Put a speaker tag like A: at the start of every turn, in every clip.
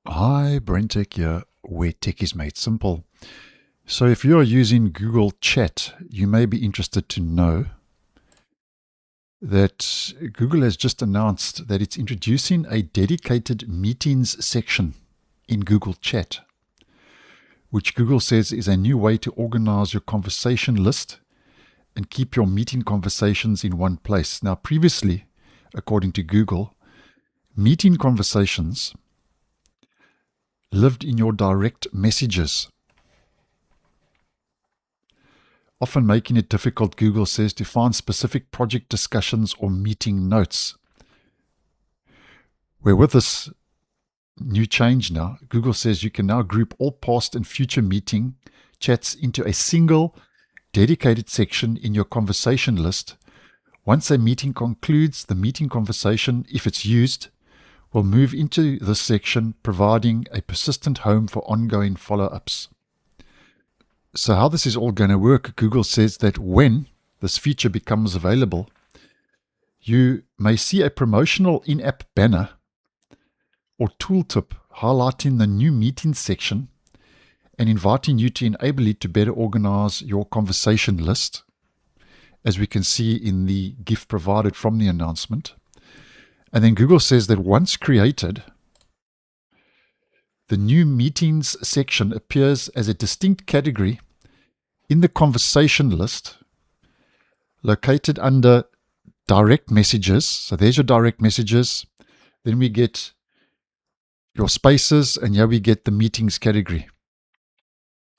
A: Hi, BrenTech here, where tech is made simple. So if you're using Google Chat, you may be interested to know that Google has just announced that it's introducing a dedicated meetings section in Google Chat, which Google says is a new way to organize your conversation list and keep your meeting conversations in one place. Now, previously, according to Google, meeting conversations lived in your direct messages, often making it difficult, Google says, to find specific project discussions or meeting notes. Where with this new change now, Google says you can now group all past and future meeting chats into a single dedicated section in your conversation list. Once a meeting concludes, the meeting conversation, if it's used, will move into this section, providing a persistent home for ongoing follow-ups. So how this is all going to work, Google says that when this feature becomes available, you may see a promotional in-app banner or tooltip highlighting the new meeting section and inviting you to enable it to better organize your conversation list, as we can see in the GIF provided from the announcement. And then Google says that once created, the new meetings section appears as a distinct category in the conversation list located under direct messages. So there's your direct messages. Then we get your spaces, and here we get the meetings category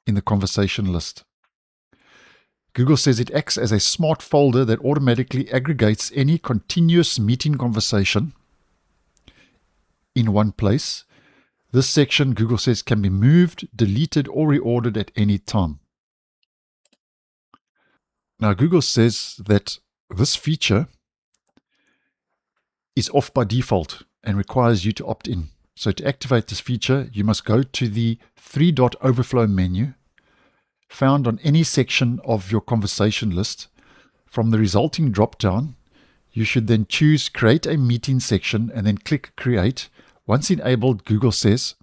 A: in the conversation list. Google says it acts as a smart folder that automatically aggregates any continuous meeting conversation in one place. This section, Google says, can be moved, deleted, or reordered at any time. Now, Google says that this feature is off by default and requires you to opt in. So to activate this feature, you must go to the three-dot overflow menu found on any section of your conversation list. From the resulting drop-down, you should then choose Create a Meeting section and then click Create. Once enabled, Google says,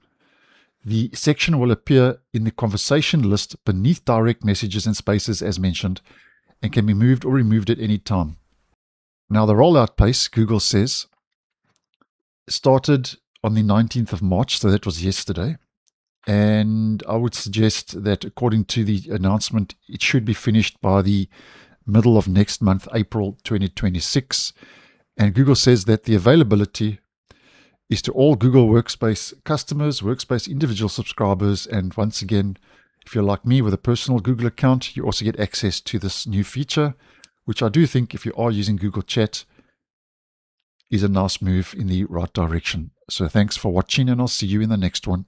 A: the section will appear in the conversation list beneath direct messages and spaces as mentioned, and can be moved or removed at any time. Now, the rollout pace, Google says, started on the 19th of March, so that was yesterday. And I would suggest that according to the announcement, it should be finished by the middle of next month, April 2026. And Google says that the availability is to all Google Workspace customers, Workspace individual subscribers. And once again, if you're like me with a personal Google account, you also get access to this new feature, which I do think, if you are using Google Chat, is a nice move in the right direction. So thanks for watching, and I'll see you in the next one.